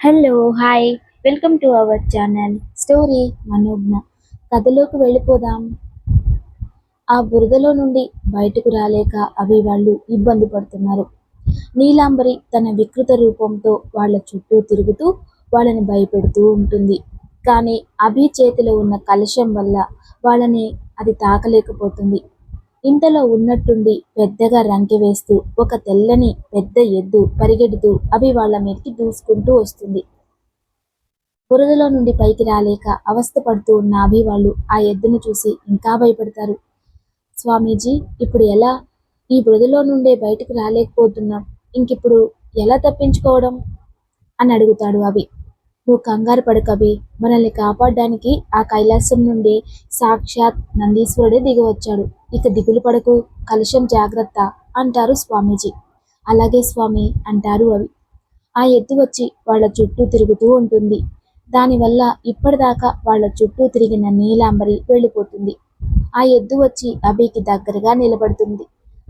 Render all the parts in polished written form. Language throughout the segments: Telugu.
Hello hi welcome to our channel story Manogna. కథలోకి వెళ్ళిపోదాం. ఆ బురదలో నుండి బయటకు రాలేక అవి వాళ్ళు ఇబ్బంది పడుతున్నారు. నీలాంబరి తన వికృత రూపంతో వాళ్ళ చుట్టూ తిరుగుతూ వాళ్ళని భయపెడుతూ ఉంటుంది. కానీ అభి చేతిలో ఉన్న కలశం వల్ల వాళ్ళని అది తాకలేకపోతుంది. ఇంతలో ఉన్నట్టుండి పెద్దగా రంకె వేస్తూ ఒక తెల్లని పెద్ద ఎద్దు పరిగెడుతూ అభి వాళ్ళ మీదకి దూసుకుంటూ వస్తుంది. బురదలో నుండి పైకి రాలేక అవస్థ పడుతూ ఉన్న అభి వాళ్ళు ఆ ఎద్దును చూసి ఇంకా భయపడతారు. స్వామీజీ, ఇప్పుడు ఎలా? ఈ బురదలో నుండే బయటకు రాలేకపోతున్నాం. ఇంకిప్పుడు ఎలా తప్పించుకోవడం అని అడుగుతాడు అభి. నువ్వు కంగారు పడకు అభి, మనల్ని కాపాడడానికి ఆ కైలాసం నుండి సాక్షాత్ నందీశ్వరుడే దిగివచ్చాడు. ఇక దిగులు పడకు, కలశం జాగ్రత్త అంటారు స్వామీజీ. అలాగే స్వామి అంటారు అవి. ఆ ఎద్దు వచ్చి వాళ్ళ చుట్టూ తిరుగుతూ ఉంటుంది. దానివల్ల ఇప్పటిదాకా వాళ్ళ చుట్టూ తిరిగిన నీలాంబరి వెళ్ళిపోతుంది. ఆ ఎద్దు వచ్చి అభికి దగ్గరగా నిలబడుతుంది.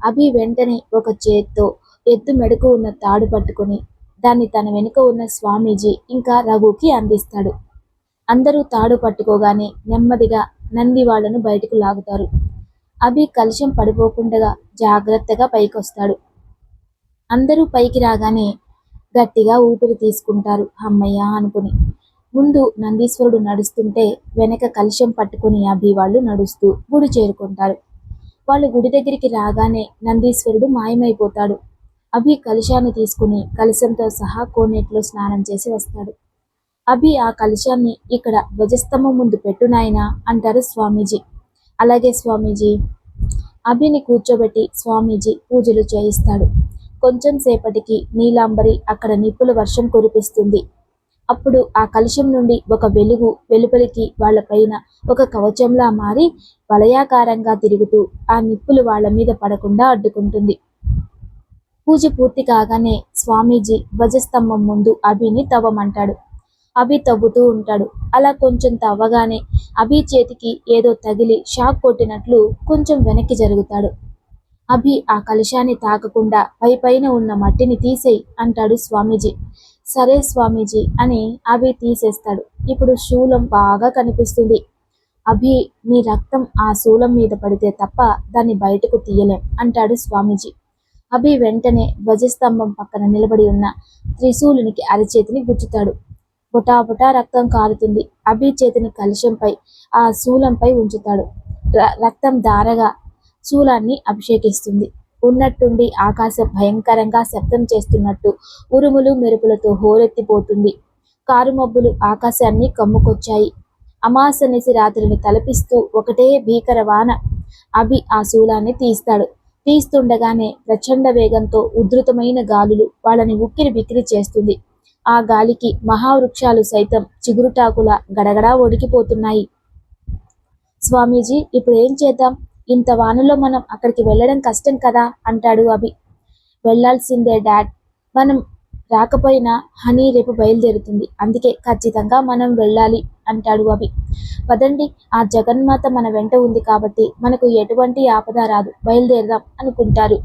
అభి వెంటనే ఒక చేత్తో ఎద్దు మెడకు ఉన్న తాడు పట్టుకొని దాన్ని తన వెనుక ఉన్న స్వామీజీ ఇంకా రఘుకి అందిస్తాడు. అందరూ తాడు పట్టుకోగానే నెమ్మదిగా నంది వాళ్ళను బయటకు లాగుతారు. అభి కలశం పడిపోకుండా జాగ్రత్తగా పైకొస్తాడు. అందరూ పైకి రాగానే గట్టిగా ఊపిరి తీసుకుంటారు అమ్మయ్య అనుకుని. ముందు నందీశ్వరుడు నడుస్తుంటే వెనక కలశం పట్టుకుని అభి వాళ్ళు నడుస్తూ గుడి చేరుకుంటారు. వాళ్ళు గుడి దగ్గరికి రాగానే నందీశ్వరుడు మాయమైపోతాడు. అభి కలశాన్ని తీసుకుని కలశంతో సహా కోనేటిలో స్నానం చేసి వస్తాడు. అభి ఆ కలశాన్ని ఇక్కడ ధ్వజస్తంభం ముందు పెట్టు నాయనా అంటారు స్వామీజీ. అలాగే స్వామీజీ. అభిని కూర్చోబెట్టి స్వామీజీ పూజలు చేయిస్తాడు. కొంచెం సేపటికి నీలాంబరి అక్కడ నిప్పుల వర్షం కురిపిస్తుంది. అప్పుడు ఆ కలశం నుండి ఒక వెలుగు వెలుపలికి వాళ్ళపైన ఒక కవచంలా మారి వలయాకారంగా తిరుగుతూ ఆ నిప్పులు వాళ్ళ మీద పడకుండా అడ్డుకుంటుంది. పూజ పూర్తి కాగానే స్వామీజీ ధ్వజస్తంభం ముందు అభిని తవ్వమంటాడు. అభి తవ్వుతూ ఉంటాడు. అలా కొంచెం తవ్వగానే అభి చేతికి ఏదో తగిలి షాక్ కొట్టినట్లు కొంచెం వెనక్కి జరుగుతాడు. అభి ఆ కలశాన్ని తాకకుండా పైపైన ఉన్న మట్టిని తీసేయ్ అంటాడు స్వామీజీ. సరే స్వామీజీ అని అభి తీసేస్తాడు. ఇప్పుడు శూలం బాగా కనిపిస్తుంది. అభి, నీ రక్తం ఆ శూలం మీద పడితే తప్ప దాన్ని బయటకు తీయలేం అంటాడు స్వామీజీ. అభి వెంటనే ధ్వజస్తంభం పక్కన నిలబడి ఉన్న త్రిశూలునికి అరచేతిని గుచ్చుతాడు. బుటాబుటా రక్తం కారుతుంది. అభి చేతిని కలశంపై ఆ శూలంపై ఉంచుతాడు. రక్తం ధారగా శూలాన్ని అభిషేకిస్తుంది. ఉన్నట్టుండి ఆకాశం భయంకరంగా శబ్దం చేస్తున్నట్టు ఉరుములు మెరుపులతో హోరెత్తిపోతుంది. కారుమబ్బులు ఆకాశాన్ని కమ్ముకొచ్చాయి. అమాసనిసి రాత్రిని తలపిస్తూ ఒకటే భీకర వాన. అభి ఆ శూలాన్ని తీస్తాడు. తీస్తుండగానే ప్రచండ వేగంతో ఉధృతమైన గాలులు వాళ్ళని ఉక్కిరి బిక్కిరి చేస్తుంది. ఆ గాలికి మహావృక్షాలు సైతం చిగురుటాకులా గడగడా వణికిపోతున్నాయి. స్వామీజీ, ఇప్పుడు ఏం చేద్దాం? ఇంత వానలో మనం అక్కడికి వెళ్ళడం కష్టం కదా అంటాడు అభి. వెళ్లాల్సిందే డాడ్. మనం రాకపోయినా హనీ రేపు బయలుదేరుతుంది. అందుకే ఖచ్చితంగా మనం వెళ్ళాలి అంటాడు అభి. పదండి, ఆ జగన్మాత మన వెంట ఉంది కాబట్టి మనకు ఎటువంటి ఆపద రాదు. బయలుదేరదాం అనుకుంటారు.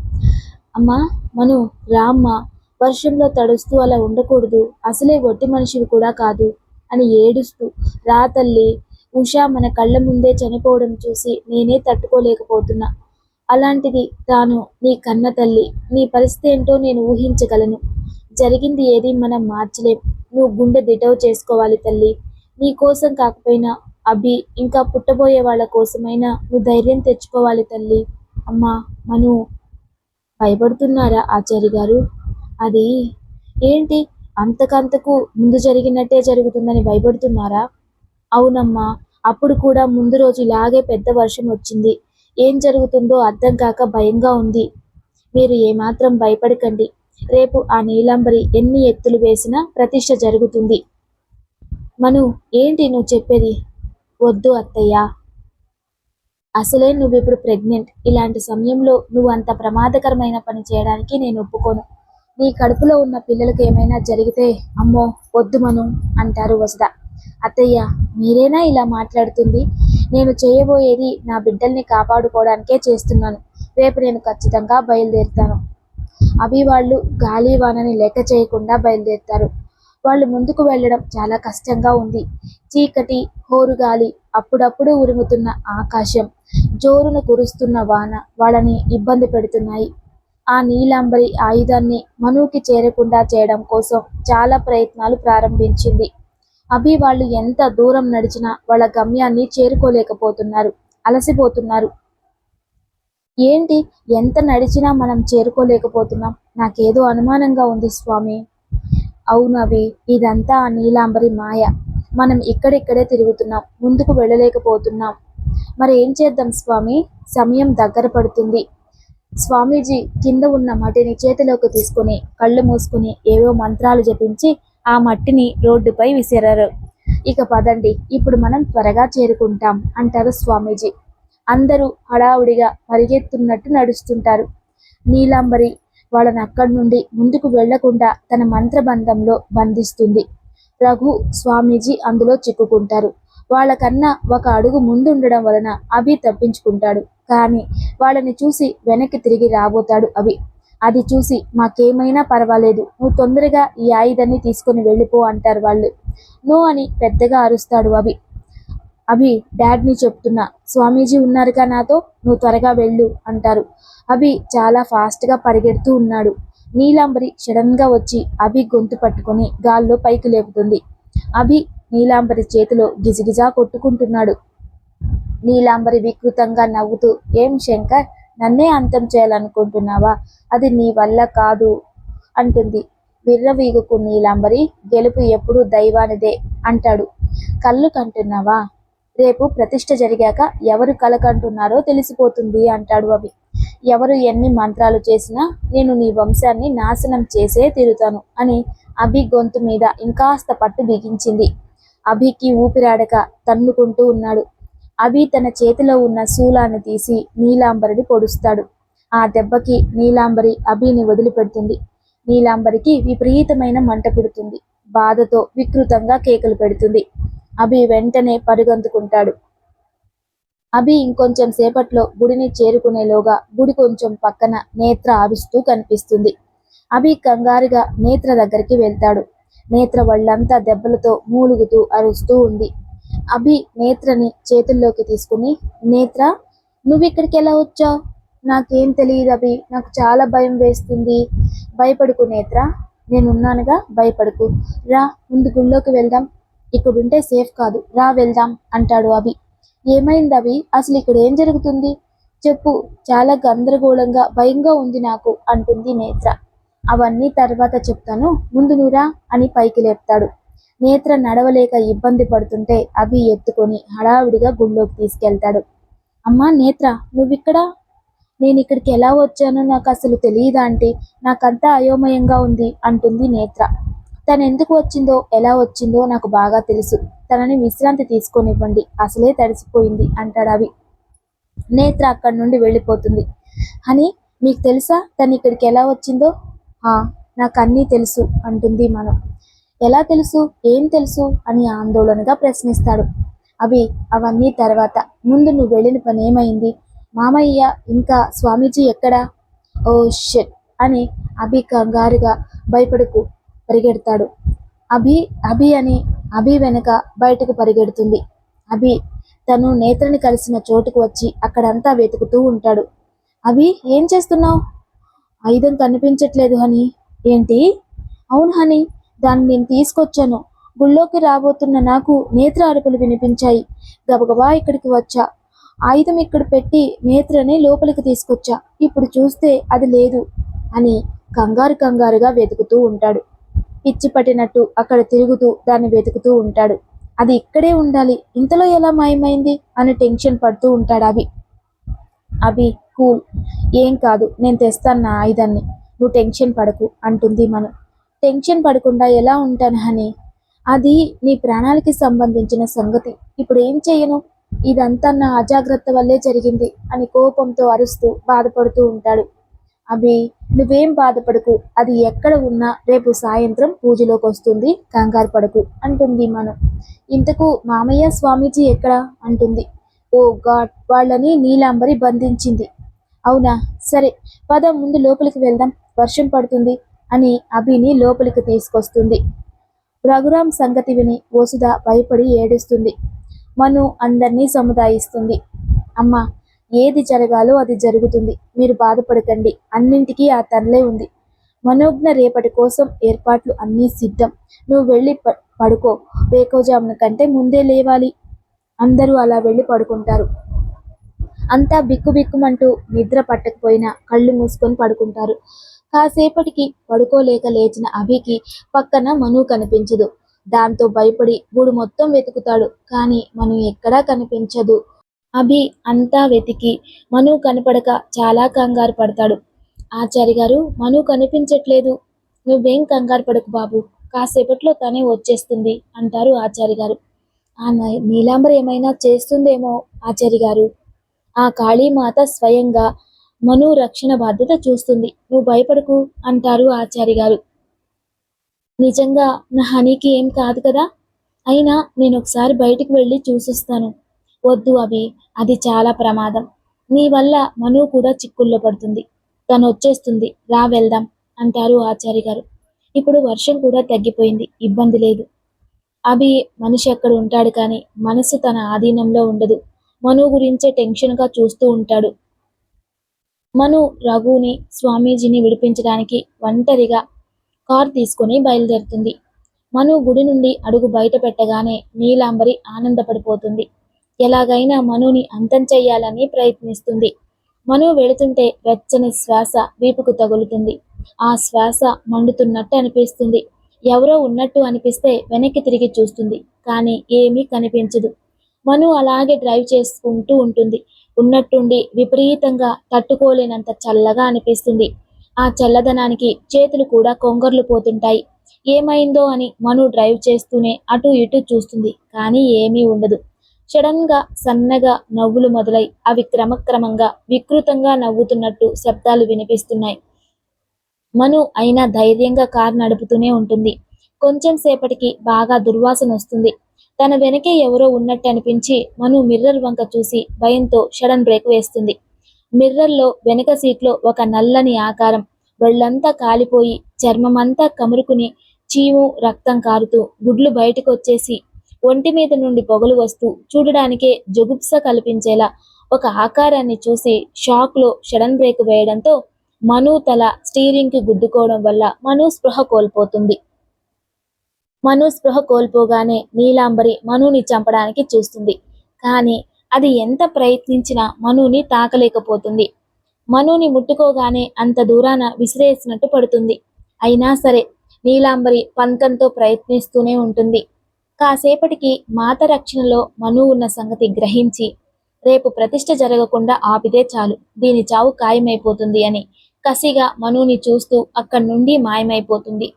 అమ్మా మను, రామ్మా, వర్షంలో తడుస్తూ అలా ఉండకూడదు. అసలే ఒట్టి మనిషివి కూడా కాదు అని ఏడుస్తూ, రా తల్లి, ఉషా మన కళ్ళ ముందే చనిపోవడం చూసి నేనే తట్టుకోలేకపోతున్నా. అలాంటిది తాను నీ కన్న తల్లి. నీ పరిస్థితి ఏంటో నేను ఊహించగలను. జరిగింది ఏది మనం మార్చలేం. నువ్వు గుండె దిటవు చేసుకోవాలి తల్లి. నీ కోసం కాకపోయినా అభి ఇంకా పుట్టబోయే వాళ్ళ కోసమైనా నువ్వు ధైర్యం తెచ్చుకోవాలి తల్లి. అమ్మా మను. భయపడుతున్నారా ఆచార్య గారు? అది ఏంటి, అంతకంతకు ముందు జరిగినట్టే జరుగుతుందని భయపడుతున్నారా? అవునమ్మా, అప్పుడు కూడా ముందు రోజు ఇలాగే పెద్ద వర్షం వచ్చింది. ఏం జరుగుతుందో అర్థం కాక భయంగా ఉంది. మీరు ఏమాత్రం భయపడకండి. రేపు ఆ నీలాంబరి ఎన్ని ఎత్తులు వేసినా ప్రతిష్ఠ జరుగుతుంది. మను, ఏంటి నువ్వు చెప్పేది? వద్దు అత్తయ్య. అసలే నువ్విప్పుడు ప్రెగ్నెంట్. ఇలాంటి సమయంలో నువ్వు అంత ప్రమాదకరమైన పని చేయడానికి నేను ఒప్పుకోను. నీ కడుపులో ఉన్న పిల్లలకు ఏమైనా జరిగితే అమ్మో వద్దు మను అంటారు వసుధ. అత్తయ్య, మీరేనా ఇలా మాట్లాడుతుంది? నేను చేయబోయేది నా బిడ్డల్ని కాపాడుకోవడానికే చేస్తున్నాను. రేపు నేను ఖచ్చితంగా బయలుదేరుతాను. అభి వాళ్ళు గాలి వానని లెక్క చేయకుండా బయలుదేరుతారు. వాళ్ళు ముందుకు వెళ్ళడం చాలా కష్టంగా ఉంది. చీకటి, హోరుగాలి, అప్పుడప్పుడు ఉరుముతున్న ఆకాశం, జోరున కురుస్తున్న వాన వాళ్ళని ఇబ్బంది పెడుతున్నాయి. ఆ నీలాంబరి ఆయుధాన్ని మనుకి చేరకుండా చేయడం కోసం చాలా ప్రయత్నాలు ప్రారంభించింది. అభి వాళ్ళు ఎంత దూరం నడిచినా వాళ్ళ గమ్యాన్ని చేరుకోలేకపోతున్నారు. అలసిపోతున్నారు. ఏంటి, ఎంత నడిచినా మనం చేరుకోలేకపోతున్నాం? నాకేదో అనుమానంగా ఉంది స్వామి. అవునవి, ఇదంతా ఆ నీలాంబరి మాయ. మనం ఇక్కడిక్కడే తిరుగుతున్నాం, ముందుకు వెళ్ళలేకపోతున్నాం. మరి ఏం చేద్దాం స్వామి? సమయం దగ్గర పడుతుంది. స్వామీజీ కింద ఉన్న మట్టిని చేతిలోకి తీసుకుని కళ్ళు మూసుకుని ఏవో మంత్రాలు జపించి ఆ మట్టిని రోడ్డుపై విసిరారు. ఇక పదండి, ఇప్పుడు మనం త్వరగా చేరుకుంటాం అంటారు స్వామీజీ. అందరూ హడావుడిగా పరిగెత్తున్నట్టు నడుస్తుంటారు. నీలాంబరి వాళ్ళని అక్కడి నుండి ముందుకు వెళ్లకుండా తన మంత్రబంధంలో బంధిస్తుంది. రఘు, స్వామీజీ అందులో చిక్కుకుంటారు. వాళ్ళకన్నా ఒక అడుగు ముందుండడం వలన అభి తప్పించుకుంటాడు. కానీ వాళ్ళని చూసి వెనక్కి తిరిగి రాబోతాడు అభి. అది చూసి మాకేమైనా పర్వాలేదు, నువ్వు తొందరగా ఈ ఆయుధాన్ని తీసుకుని వెళ్ళిపో అంటారు వాళ్ళు. నో అని పెద్దగా అరుస్తాడు అభి. అభి, డాడ్ని చెప్తున్నా, స్వామీజీ ఉన్నారుగా నాతో, నువ్వు త్వరగా వెళ్ళు అంటారు. అభి చాలా ఫాస్ట్గా పరిగెడుతూ ఉన్నాడు. నీలాంబరి సడన్గా వచ్చి అభి గొంతు పట్టుకుని గాల్లో పైకి లేపుతుంది. అభి నీలాంబరి చేతిలో గిజగిజా కొట్టుకుంటున్నాడు. నీలాంబరి వికృతంగా నవ్వుతూ, ఏం శంకర్, నన్నే అంతం చేయాలనుకుంటున్నావా? అది నీ వల్ల కాదు అంటుంది. విర్రవీగుకు నీలాంబరి, గెలుపు ఎప్పుడూ దైవానిదే అంటాడు. కళ్ళు కంటున్నావా? రేపు ప్రతిష్ఠ జరిగాక ఎవరు కల కంటున్నారో తెలిసిపోతుంది అంటాడు అభి. ఎవరు ఎన్ని మంత్రాలు చేసినా నేను నీ వంశాన్ని నాశనం చేసే తీరుతాను అని అభి గొంతు మీద ఇంకాస్త పట్టు బిగించింది. అభికి ఊపిరాడక తన్నుకుంటూ ఉన్నాడు. అభి తన చేతిలో ఉన్న శూలాన్ని తీసి నీలాంబరిని పొడుస్తాడు. ఆ దెబ్బకి నీలాంబరి అభిని వదిలిపెడుతుంది. నీలాంబరికి విపరీతమైన మంట పుడుతుంది. బాధతో వికృతంగా కేకలు పెడుతుంది. అభి వెంటనే పరుగందుకుంటాడు. అభి ఇంకొంచెం సేపట్లో గుడిని చేరుకునేలోగా గుడి కొంచెం పక్కన నేత్ర అరుస్తూ కనిపిస్తుంది. అభి కంగారుగా నేత్ర దగ్గరికి వెళ్తాడు. నేత్ర వాళ్ళంతా దెబ్బలతో మూలుగుతూ అరుస్తూ ఉంది. అభి నేత్రని చేతుల్లోకి తీసుకుని, నేత్ర, నువ్విక్కడికి ఎలా వచ్చావు? నాకేం తెలియదు అభి, నాకు చాలా భయం వేస్తుంది. భయపడుకు నేత్ర, నేనున్నానుగా, భయపడుకు. రా, ముందు గుళ్ళోకి వెళ్దాం. ఇక్కడుంటే సేఫ్ కాదు, రా వెళ్దాం అంటాడు అభి. ఏమైంది అభి, అసలు ఇక్కడ ఏం జరుగుతుంది? చెప్పు, చాలా గందరగోళంగా భయంగా ఉంది నాకు అంటుంది నేత్ర. అవన్నీ తర్వాత చెప్తాను, ముందు నువ్వురా అని పైకి లేపుతాడు. నేత్ర నడవలేక ఇబ్బంది పడుతుంటే అభి ఎత్తుకొని హడావిడిగా గుళ్ళోకి తీసుకెళ్తాడు. అమ్మా నేత్ర, నువ్విక్కడా? నేను ఇక్కడికి ఎలా వచ్చానో నాకు అసలు తెలియదా ఆంటీ, నాకంతా అయోమయంగా ఉంది అంటుంది నేత్ర. తను ఎందుకు వచ్చిందో ఎలా వచ్చిందో నాకు బాగా తెలుసు, తనని విశ్రాంతి తీసుకొనివ్వండి, అసలే తడిసిపోయింది అంటాడు అభి. నేత్ర అక్కడి నుండి వెళ్ళిపోతుంది. అని మీకు తెలుసా తను ఇక్కడికి ఎలా వచ్చిందో? నాకు అన్నీ తెలుసు అంటుంది మనం. ఎలా తెలుసు, ఏం తెలుసు అని ఆందోళనగా ప్రశ్నిస్తాడు. అభి, అవన్నీ తర్వాత, ముందు నువ్వు వెళ్ళిన పని ఏమైంది? మామయ్య ఇంకా స్వామీజీ ఎక్కడా? ఓ షిట్ అని అభి కంగారుగా భయపడుకు పరిగెడతాడు. అభి అభి అని అభి వెనక బయటకు పరిగెడుతుంది. అభి తను నేత్రని కలిసిన చోటుకు వచ్చి అక్కడంతా వెతుకుతూ ఉంటాడు. అభి, ఏం చేస్తున్నావు? ఆయుధం కనిపించట్లేదు హనీ. ఏంటి? అవును హనీ, దాన్ని నేను తీసుకొచ్చాను. గుళ్ళోకి రాబోతున్న నాకు నేత్ర అరుపులు వినిపించాయి. గబగబా ఇక్కడికి వచ్చా. ఆయుధం ఇక్కడ పెట్టి నేత్రని లోపలికి తీసుకొచ్చా. ఇప్పుడు చూస్తే అది లేదు అని కంగారుగా వెతుకుతూ ఉంటాడు. పిచ్చి పట్టినట్టు అక్కడ తిరుగుతూ దాన్ని వెతుకుతూ ఉంటాడు. అది ఇక్కడే ఉండాలి, ఇంతలో ఎలా మాయమైంది అని టెన్షన్ పడుతూ ఉంటాడు అభి. అభి, కూల్, ఏం కాదు, నేను తెస్తాను నా ఆయుధాన్ని, నువ్వు టెన్షన్ పడకు అంటుంది మనం. టెన్షన్ పడకుండా ఎలా ఉంటాను హనీ? అది నీ ప్రాణాలకి సంబంధించిన సంగతి, ఇప్పుడు ఏం చెయ్యను? ఇదంతా నా అజాగ్రత్త వల్లే జరిగింది అని కోపంతో అరుస్తూ బాధపడుతూ ఉంటాడు. అభి, నువ్వేం బాధపడకు, అది ఎక్కడ ఉన్నా రేపు సాయంత్రం పూజలోకి వస్తుంది, కంగారు పడకు అంటుంది మనం. ఇంతకు మామయ్య స్వామీజీ ఎక్కడా అంటుంది. ఓ గాడ్, వాళ్ళని నీలాంబరి బంధించింది. అవునా, సరే పద, ముందు లోపలికి వెళ్దాం, వర్షం పడుతుంది అని అభిని లోపలికి తీసుకొస్తుంది. రఘురాం సంగతి విని వసుధ భయపడి ఏడుస్తుంది. మను అందర్నీ సముదాయిస్తుంది. అమ్మా, ఏది జరగాలో అది జరుగుతుంది. మీరు బాధపడకండి. అన్నింటికీ ఆ తరలే ఉంది. మనోజ్ఞ రేపటి కోసం ఏర్పాట్లు అన్నీ సిద్ధం. నువ్వు వెళ్ళి పడుకో. వేకోజామున కంటే ముందే లేవాలి. అందరూ అలా వెళ్ళి పడుకుంటారు. అంతా బిక్కుబిక్కుమంటూ నిద్ర పట్టకపోయినా కళ్ళు మూసుకొని పడుకుంటారు. కాసేపటికి పడుకోలేక లేచిన అభికి పక్కన మను కనిపించదు. దాంతో భయపడి గూడు మొత్తం వెతుకుతాడు. కానీ మను ఎక్కడా కనిపించదు. అభి అంతా వెతికి మను కనపడక చాలా కంగారు పడతాడు. ఆచారి గారు, మను కనిపించట్లేదు. నువ్వేం కంగారు పడకు బాబు, కాసేపట్లో తనే వచ్చేస్తుంది అంటారు ఆచారి గారు. ఆ నీలాంబర ఏమైనా చేస్తుందేమో ఆచారి గారు. ఆ కాళీమాత స్వయంగా మను రక్షణ బాధ్యత చూస్తుంది. నువ్వు భయపడకు అంటారు ఆచారి గారు. నిజంగా నా హనీకి ఏం కాదు కదా? అయినా నేను ఒకసారి బయటికి వెళ్ళి చూసొస్తాను. వద్దు అభి, అది చాలా ప్రమాదం. నీ వల్ల మను కూడా చిక్కుల్లో పడుతుంది. తను వచ్చేస్తుంది, రా వెళ్దాం అంటారు ఆచారి గారు. ఇప్పుడు వర్షం కూడా తగ్గిపోయింది, ఇబ్బంది లేదు. అభి మనిషి అక్కడ ఉంటాడు కానీ మనసు తన ఆధీనంలో ఉండదు. మను గురించే టెన్షన్గా చూస్తూ ఉంటాడు. మను రఘుని స్వామీజీని విడిపించడానికి ఒంటరిగా కారు తీసుకుని బయలుదేరుతుంది. మను గుడి నుండి అడుగు బయట పెట్టగానే నీలాంబరి ఆనందపడిపోతుంది. ఎలాగైనా మనుని అంతం చెయ్యాలని ప్రయత్నిస్తుంది. మను వెళుతుంటే వెచ్చని శ్వాస వీపుకు తగులుతుంది. ఆ శ్వాస మండుతున్నట్టు అనిపిస్తుంది. ఎవరో ఉన్నట్టు అనిపిస్తే వెనక్కి తిరిగి చూస్తుంది. కానీ ఏమీ కనిపించదు. మను అలాగే డ్రైవ్ చేసుకుంటూ ఉంటుంది. ఉన్నట్టుండి విపరీతంగా తట్టుకోలేనంత చల్లగా అనిపిస్తుంది. ఆ చల్లదనానికి చేతులు కూడా కొంగర్లు పోతుంటాయి. ఏమైందో అని మను డ్రైవ్ చేస్తూనే అటు ఇటు చూస్తుంది. కానీ ఏమీ ఉండదు. సడన్ గా సన్నగా నవ్వులు మొదలై అవి క్రమక్రమంగా వికృతంగా నవ్వుతున్నట్టు శబ్దాలు వినిపిస్తున్నాయి. మను అయినా ధైర్యంగా కారు నడుపుతూనే ఉంటుంది. కొంచెం సేపటికి బాగా దుర్వాసన వస్తుంది. తన వెనకే ఎవరో ఉన్నట్టు అనిపించి మను మిర్రర్ వంక చూసి భయంతో సడన్ బ్రేక్ వేస్తుంది. మిర్రర్లో వెనక సీట్లో ఒక నల్లని ఆకారం. ఒళ్ళంతా కాలిపోయి చర్మమంతా కమురుకుని చీము రక్తం కారుతూ గుడ్లు బయటకు వచ్చేసి ఒంటి మీద నుండి పొగలు వస్తూ చూడడానికే జుగుప్స కల్పించేలా ఒక ఆకారాన్ని చూసి షాక్లో సడన్ బ్రేక్ వేయడంతో మను తల స్టీరింగ్కి గుద్దుకోవడం వల్ల మను స్పృహ కోల్పోతుంది. మను స్పృహ కోల్పోగానే నీలాంబరి మనుని చంపడానికి చూస్తుంది. కానీ అది ఎంత ప్రయత్నించినా మనుని తాకలేకపోతుంది. మనుని ముట్టుకోగానే అంత దూరాన విసిరేసినట్టు పడుతుంది. అయినా సరే నీలాంబరి పంతంతో ప్రయత్నిస్తూనే ఉంటుంది. కాసేపటికి మాత రక్షణలో మను ఉన్న సంగతి గ్రహించి రేపు ప్రతిష్ఠ జరగకుండా ఆపితే చాలు, దీని చావు ఖాయమైపోతుంది అని కసిగా మనుని చూస్తూ అక్కడి నుండి మాయమైపోతుంది.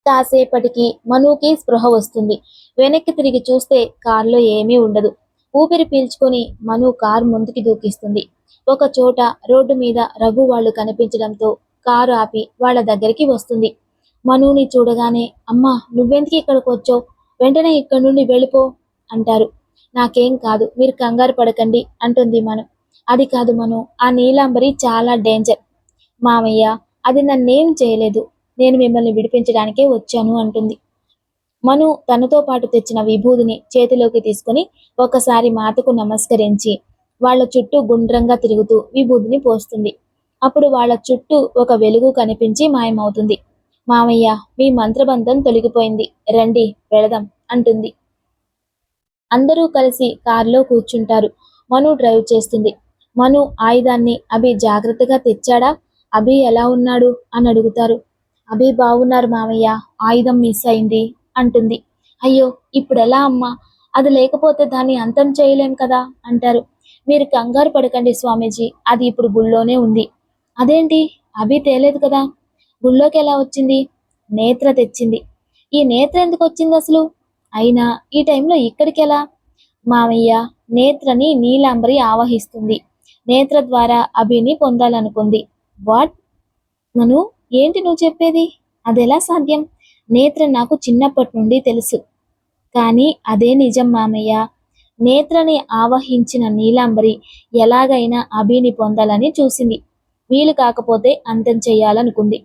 కాసేపటికి మనుకి స్పృహ వస్తుంది. వెనక్కి తిరిగి చూస్తే కారులో ఏమీ ఉండదు. ఊపిరి పీల్చుకొని మను కారు ముందుకి దూకిస్తుంది. ఒక చోట రోడ్డు మీద రఘు వాళ్ళు కనిపించడంతో కారు ఆపి వాళ్ళ దగ్గరికి వస్తుంది. మనుని చూడగానే, అమ్మా నువ్వెందుకు ఇక్కడికి వచ్చావు? వెంటనే ఇక్కడి నుండి వెళ్ళిపో అంటారు. నాకేం కాదు, మీరు కంగారు పడకండి అంటుంది మను. అది కాదు మను, ఆ నీలాంబరి చాలా డేంజర్. మామయ్య, అది నన్నేం చేయలేదు. నేను మిమ్మల్ని విడిపించడానికే వచ్చాను అంటుంది. మను తనతో పాటు తెచ్చిన విభూదిని చేతిలోకి తీసుకుని ఒకసారి మాతకు నమస్కరించి వాళ్ళ చుట్టూ గుండ్రంగా తిరుగుతూ విభూదిని పోస్తుంది. అప్పుడు వాళ్ళ చుట్టూ ఒక వెలుగు కనిపించి మాయమవుతుంది. మామయ్య, మీ మంత్రబంధం తొలగిపోయింది, రండి వెళదాం అంటుంది. అందరూ కలిసి కారులో కూర్చుంటారు. మను డ్రైవ్ చేస్తుంది. మను ఆయుధాన్ని అభి జాగ్రత్తగా తెచ్చాడా? అభి ఎలా ఉన్నాడు అని అడుగుతారు. అభి బాగున్నారు మామయ్య, ఆయుధం మిస్ అయింది అంటుంది. అయ్యో, ఇప్పుడు ఎలా అమ్మా? అది లేకపోతే దాన్ని అంతం చేయలేం కదా అంటారు. మీరు కంగారు పడకండి స్వామీజీ, అది ఇప్పుడు గుళ్ళోనే ఉంది. అదేంటి, అభి తేలేదు కదా? గుళ్ళోకి ఎలా వచ్చింది? నేత్ర తెచ్చింది. ఈ నేత్ర ఎందుకు వచ్చింది అసలు? అయినా ఈ టైంలో ఇక్కడికి ఎలా? మామయ్య, నేత్రని నీలాంబరి ఆవహిస్తుంది. నేత్ర ద్వారా అభిని పొందాలనుకుంది. వాట్? మను, ఏంటి నువ్వు చెప్పేది? అదెలా సాధ్యం? నేత్ర నాకు చిన్నప్పటి నుండి తెలుసు. కానీ అదే నిజం మామయ్య. నేత్రని ఆవహించిన నీలాంబరి ఎలాగైనా అభిని పొందాలని చూసింది. వీలు కాకపోతే అంతం చెయ్యాలనుకుంది.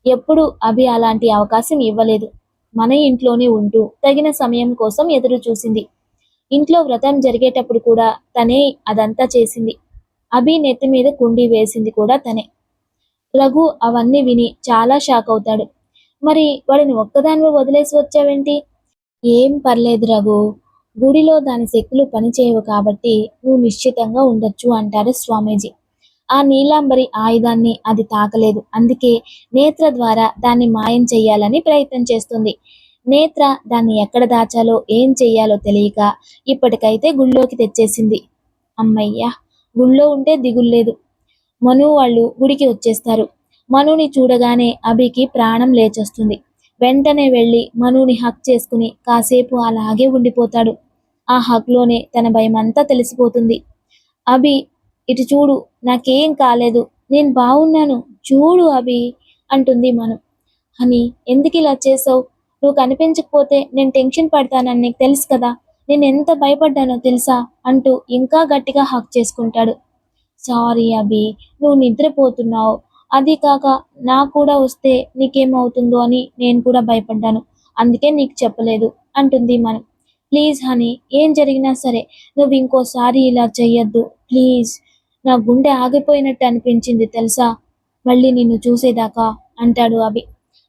ఎప్పుడు అభి అలాంటి అవకాశం ఇవ్వలేదు. మన ఇంట్లోనే ఉంటూ తగిన సమయం కోసం ఎదురు చూసింది. ఇంట్లో వ్రతం జరిగేటప్పుడు కూడా తనే అదంతా చేసింది. అభి నెత్తి మీద కుండీ వేసింది కూడా తనే. రఘు అవన్నీ విని చాలా షాక్ అవుతాడు. మరి వాడిని ఒక్కదానివే వదిలేసి వచ్చావేంటి? ఏం పర్లేదు రఘు. గుడిలో దాని శక్తులు పనిచేయవు కాబట్టి నువ్వు నిశ్చితంగా ఉండొచ్చు అంటారు స్వామీజీ. ఆ నీలాంబరి ఆయుధాన్ని అది తాకలేదు. అందుకే నేత్ర ద్వారా దాన్ని మాయం చెయ్యాలని ప్రయత్నం చేస్తుంది. నేత్ర దాన్ని ఎక్కడ దాచాలో ఏం చెయ్యాలో తెలియక ఇప్పటికైతే గుళ్ళోకి తెచ్చేసింది. అమ్మయ్యా! గుళ్ళో ఉంటే దిగుల్లేదు. మను వాళ్ళు గుడికి వచ్చేస్తారు. మనుని చూడగానే అభికి ప్రాణం లేచొస్తుంది. వెంటనే వెళ్ళి మనుని హక్ చేసుకుని కాసేపు అలాగే ఉండిపోతాడు. ఆ హక్లోనే తన భయమంతా తెలిసిపోతుంది. అభి, ఇటు చూడు, నాకేం కాలేదు, నేను బాగున్నాను, చూడు అభి అంటుంది మను. అని ఎందుకు ఇలా చేసావు? నువ్వు కనిపించకపోతే నేను టెన్షన్ పడతానని నీకు తెలుసు కదా, నేను ఎంత భయపడ్డానో తెలుసా అంటూ ఇంకా గట్టిగా హక్ చేసుకుంటాడు. సారీ అభి, నువ్వు నిద్రపోతున్నావు. అది కాక నాకు కూడా వస్తే నీకేమవుతుందో అని నేను కూడా భయపడ్డాను. అందుకే నీకు చెప్పలేదు అంటుంది మనం. ప్లీజ్ హనీ, ఏం జరిగినా సరే నువ్వు ఇంకోసారి ఇలా చెయ్యొద్దు ప్లీజ్. నా గుండె ఆగిపోయినట్టు అనిపించింది తెలుసా మళ్ళీ నిన్ను చూసేదాకా అంటాడు అభి.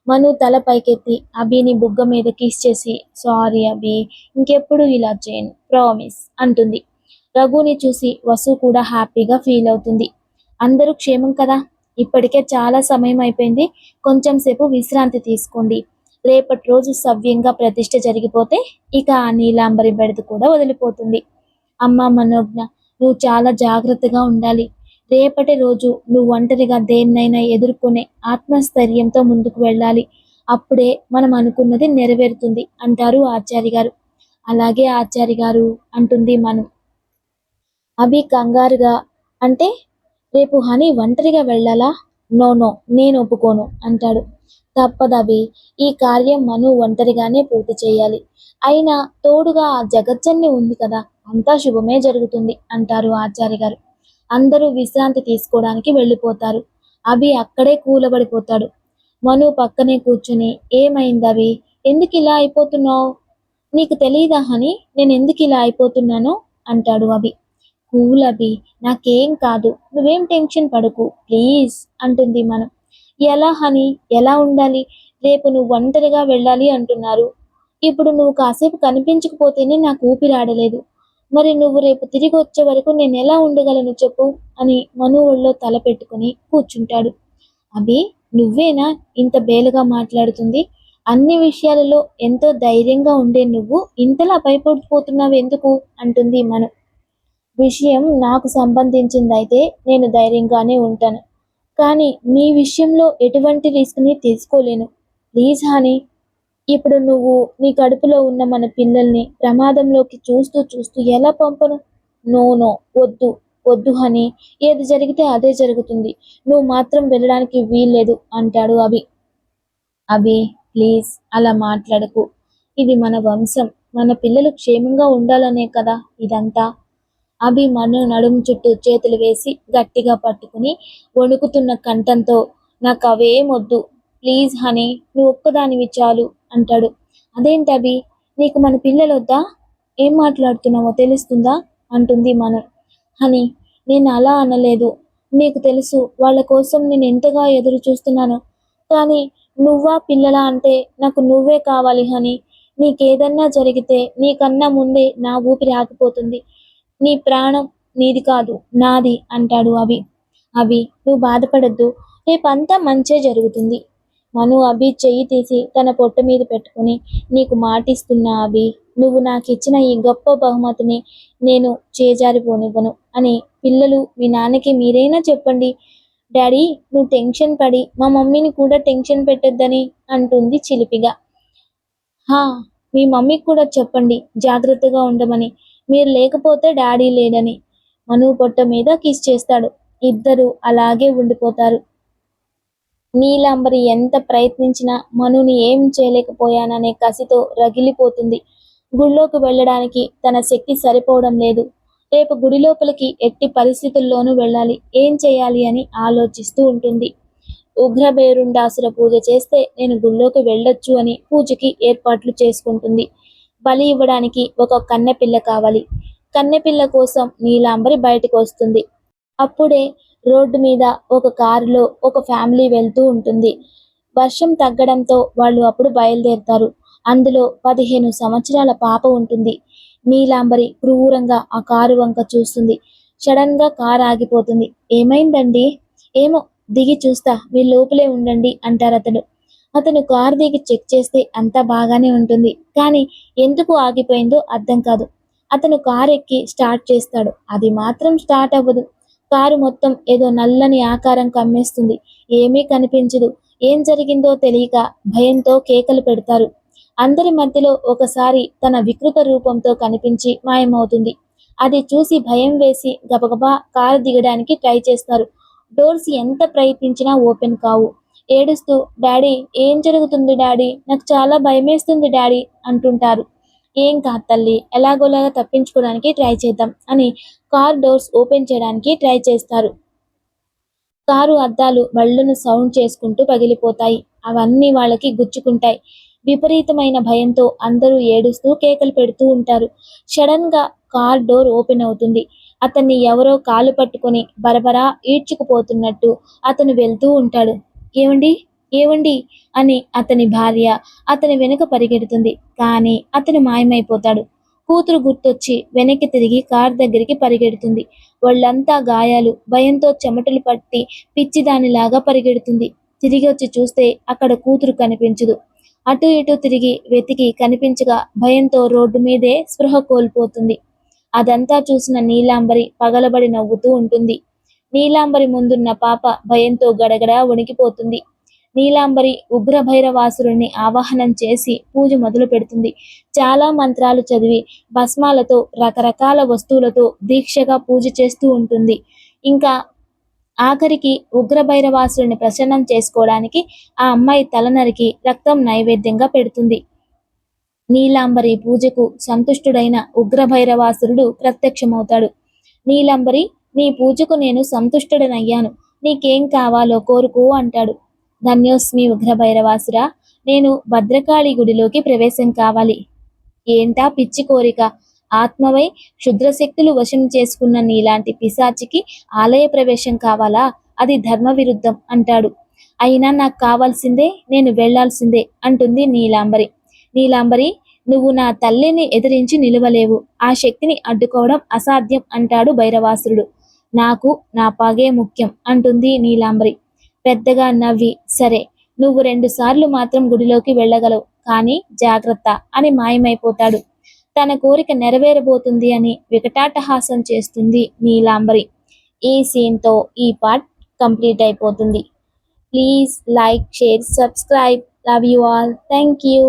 మను తల పైకెత్తి అభిని బుగ్గ మీద కిస్ చేసి సారీ అభి, ఇంకెప్పుడు ఇలా చేయను ప్రామిస్ అంటుంది. రఘుని చూసి వసు కూడా హ్యాపీగా ఫీల్ అవుతుంది. అందరూ క్షేమం కదా? ఇప్పటికే చాలా సమయం అయిపోయింది. కొంచెం సేపు విశ్రాంతి తీసుకోండి. రేపటి రోజు సవ్యంగా ప్రతిష్ఠ జరిగిపోతే ఇక ఆ నీలాంబరి బెడద కూడా వదిలిపోతుంది. అమ్మా మనోజ్ఞ, నువ్వు చాలా జాగ్రత్తగా ఉండాలి. రేపటి రోజు నువ్వు ఒంటరిగా దేన్నైనా ఎదుర్కొనే ఆత్మస్థైర్యంతో ముందుకు వెళ్ళాలి. అప్పుడే మనం అనుకున్నది నెరవేరుతుంది అంటారు ఆచార్య గారు. అలాగే ఆచార్య గారు అంటుంది మను. అభి కంగారుగా, అంటే రేపు హనీ ఒంటరిగా వెళ్ళాలా? నో నో, నేను ఒప్పుకోను అంటాడు. తప్పదభి, ఈ కార్యం మను ఒంటరిగానే పూర్తి చేయాలి. అయినా తోడుగా ఆ జగజ్జన్ని ఉంది కదా, అంతా శుభమే జరుగుతుంది అంటారు ఆచార్య గారు. అందరూ విశ్రాంతి తీసుకోవడానికి వెళ్ళిపోతారు. అభి అక్కడే కూలబడిపోతాడు. మను పక్కనే కూర్చుని ఏమైంది అభి, ఎందుకు ఇలా అయిపోతున్నావు? నీకు తెలీదా హనీ, నేను ఎందుకు ఇలా అయిపోతున్నానో అంటాడు అభి. కూల్ అభి, నాకేం కాదు, నువ్వేం టెన్షన్ పడకు ప్లీజ్ అంటుంది మనం. ఎలా హనీ, ఎలా ఉండాలి? రేపు నువ్వు ఒంటరిగా వెళ్ళాలి అంటున్నారు. ఇప్పుడు నువ్వు కాసేపు కనిపించకపోతేనే నాకు ఊపిరాడలేదు. మరి నువ్వు రేపు తిరిగి వచ్చే వరకు నేను ఎలా ఉండగలను చెప్పు అని మను ఒళ్ళో తల పెట్టుకుని కూర్చుంటాడు. అభి, నువ్వేనా ఇంత బేలగా మాట్లాడుతుంది? అన్ని విషయాలలో ఎంతో ధైర్యంగా ఉండే నువ్వు ఇంతలా భయపడిపోతున్నావు ఎందుకు అంటుంది మను. విషయం నాకు సంబంధించిందైతే నేను ధైర్యంగానే ఉంటాను. కానీ నీ విషయంలో ఎటువంటి రిస్క్ని తీసుకోలేను. ప్లీజ్ హాని, ఇప్పుడు నువ్వు నీ కడుపులో ఉన్న మన పిల్లల్ని ప్రమాదంలోకి చూస్తూ చూస్తూ ఎలా పంపను? నో నో, వద్దు వద్దు హనీ, ఏది జరిగితే అదే జరుగుతుంది. నువ్వు మాత్రం వెళ్ళడానికి వీల్లేదు అంటాడు అభి. అభి, ప్లీజ్ అలా మాట్లాడకు. ఇది మన వంశం, మన పిల్లలు క్షేమంగా ఉండాలనే కదా ఇదంతా. అభి మను నడుము చుట్టూ చేతులు వేసి గట్టిగా పట్టుకుని వణుకుతున్న కంఠంతో నాకు అవేం వద్దు ప్లీజ్ హనీ, నువ్వు ఒక్కదానివి చాలు అంటాడు. అదేంటి అభి, నీకు మన పిల్లలు వద్దా? ఏం మాట్లాడుతున్నావో తెలుస్తుందా అంటుంది మను. హనీ, నేను అలా అనలేదు. నీకు తెలుసు వాళ్ళ కోసం నేను ఎంతగా ఎదురు చూస్తున్నాను. కానీ నువ్వా పిల్లలా అంటే నాకు నువ్వే కావాలి హనీ. నీకేదన్నా జరిగితే నీకన్నా ముందే నా ఊపిరి ఆగిపోతుంది. నీ ప్రాణం నీది కాదు, నాది అంటాడు అభి. అభి, నువ్వు బాధపడద్దు, రేపంతా మంచే జరుగుతుంది. మను అభి చెయ్యి తీసి తన పొట్ట మీద పెట్టుకుని నీకు మాటిస్తున్నా అభి, నువ్వు నాకు ఇచ్చిన ఈ గొప్ప బహుమతిని నేను చేజారిపోనివ్వను అని పిల్లలు మీ నాన్నకి మీరైనా చెప్పండి. డాడీ, నువ్వు టెన్షన్ పడి మా మమ్మీని కూడా టెన్షన్ పెట్టొద్దని అంటుంది చిలిపిగా. హా, మీ మమ్మీకి కూడా చెప్పండి జాగ్రత్తగా ఉండమని. మీరు లేకపోతే డాడీ లేడని. మను పొట్ట మీద కిస్ చేస్తాడు. ఇద్దరు అలాగే ఉండిపోతారు. నీలాంబరి ఎంత ప్రయత్నించినా మనుని ఏం చేయలేకపోయాననే కసితో రగిలిపోతుంది. గుళ్ళోకి వెళ్ళడానికి తన శక్తి సరిపోవడం లేదు. రేపు గుడి లోపలికి ఎట్టి పరిస్థితుల్లోనూ వెళ్ళాలి, ఏం చేయాలి అని ఆలోచిస్తూ ఉంటుంది. ఉగ్రభేరుండాసుర పూజ చేస్తే నేను గుళ్ళోకి వెళ్ళొచ్చు అని పూజకి ఏర్పాట్లు చేసుకుంటుంది. బలి ఇవ్వడానికి ఒక కన్నెపిల్ల కావాలి. కన్నెపిల్ల కోసం నీలాంబరి బయటకు వస్తుంది. అప్పుడే రోడ్డు మీద ఒక కారులో ఒక ఫ్యామిలీ వెళ్తూ ఉంటుంది. వర్షం తగ్గడంతో వాళ్ళు అప్పుడు బయలుదేరుతారు. అందులో 15 సంవత్సరాల పాప ఉంటుంది. నీలాంబరి క్రూరంగా ఆ కారు వంక చూస్తుంది. సడన్ గా కారు ఆగిపోతుంది. ఏమైందండి? ఏమో, దిగి చూస్తా, మీరు లోపలే ఉండండి అంటారతను. అతను కారు దిగి చెక్ చేస్తే అంతా బాగానే ఉంటుంది. కానీ ఎందుకు ఆగిపోయిందో అర్థం కాదు. అతను కారు ఎక్కి స్టార్ట్ చేస్తాడు. అది మాత్రం స్టార్ట్ అవ్వదు. కారు మొత్తం ఏదో నల్లని ఆకారం కమ్మేస్తుంది. ఏమీ కనిపించదు. ఏం జరిగిందో తెలియక భయంతో కేకలు పెడతారు. అందరి మధ్యలో ఒకసారి తన వికృత రూపంతో కనిపించి మాయమవుతుంది. అది చూసి భయం వేసి గబగబా కారు దిగడానికి ట్రై చేస్తారు. డోర్స్ ఎంత ప్రయత్నించినా ఓపెన్ కావు. ఏడుస్తూ డాడీ, ఏం జరుగుతుంది డాడీ, నాకు చాలా భయమేస్తుంది డాడీ అంటుంటారు. ఏం కాదు తల్లి, ఎలాగోలాగా తప్పించుకోవడానికి ట్రై చేద్దాం అని కార్ డోర్స్ ఓపెన్ చేయడానికి ట్రై చేస్తారు. కారు అద్దాలు బళ్ళును సౌండ్ చేసుకుంటూ పగిలిపోతాయి. అవన్నీ వాళ్ళకి గుచ్చుకుంటాయి. విపరీతమైన భయంతో అందరూ ఏడుస్తూ కేకలు పెడుతూ ఉంటారు. సడన్ గా కార్ డోర్ ఓపెన్ అవుతుంది. అతన్ని ఎవరో కాలు పట్టుకొని బరబరా ఈడ్చుకుపోతున్నట్టు అతను వెళ్తూ ఉంటాడు. ఏవండి, ఏవండి అని అతని భార్య అతని వెనుక పరిగెడుతుంది. కానీ అతను మాయమైపోతాడు. కూతురు గుర్తొచ్చి వెనక్కి తిరిగి కార్ దగ్గరికి పరిగెడుతుంది. వాళ్ళంతా గాయాలు, భయంతో చెమటలు పట్టి పిచ్చిదానిలాగా పరిగెడుతుంది. తిరిగి వచ్చి చూస్తే అక్కడ కూతురు కనిపించదు. అటు ఇటు తిరిగి వెతికి కనిపించగా భయంతో రోడ్డు మీదే స్పృహ కోల్పోతుంది. అదంతా చూసిన నీలాంబరి పగలబడి నవ్వుతూ ఉంటుంది. నీలాంబరి ముందున్న పాప భయంతో గడగడా వణికిపోతుంది. నీలాంబరి ఉగ్రభైరవాసురుణ్ణి ఆవాహనం చేసి పూజ మొదలు పెడుతుంది. చాలా మంత్రాలు చదివి భస్మాలతో రకరకాల వస్తువులతో దీక్షగా పూజ చేస్తూ ఉంటుంది. ఇంకా ఆఖరికి ఉగ్రభైరవాసురుని ప్రసన్నం చేసుకోవడానికి ఆ అమ్మాయి తల నరికి రక్తం నైవేద్యంగా పెడుతుంది. నీలాంబరి పూజకు సంతుష్టుడైన ఉగ్రభైరవాసురుడు ప్రత్యక్షమవుతాడు. నీలాంబరి, నీ పూజకు నేను సంతుష్టుడనయ్యాను. నీకేం కావాలో కోరుకో అంటాడు. ధన్యోస్మి ఉగ్రభైరవాసురా, నేను భద్రకాళి గుడిలోకి ప్రవేశం కావాలి. ఏంటా పిచ్చి కోరిక? ఆత్మవై క్షుద్రశక్తులు వశం చేసుకున్న నీలాంటి పిశాచికి ఆలయ ప్రవేశం కావాలా? అది ధర్మ విరుద్ధం అంటాడు. అయినా నాకు కావాల్సిందే, నేను వెళ్లాల్సిందే అంటుంది నీలాంబరి. నీలాంబరి, నువ్వు నా తల్లిని ఎదిరించి నిలవలేవు. ఆ శక్తిని అడ్డుకోవడం అసాధ్యం అంటాడు భైరవాసురుడు. నాకు నా పగే ముఖ్యం అంటుంది నీలాంబరి. పెద్దగా నవ్వి, సరే, నువ్వు 2 సార్లు మాత్రం గుడిలోకి వెళ్ళగలవు, కానీ జాగ్రత్త అని మాయమైపోతాడు. తన కోరిక నెరవేరబోతుంది అని వికటాటహాసం చేస్తుంది నీలాంబరి. ఈ సీన్తో ఈ పార్ట్ కంప్లీట్ అయిపోతుంది. Please like, share, subscribe. Love you all. Thank you.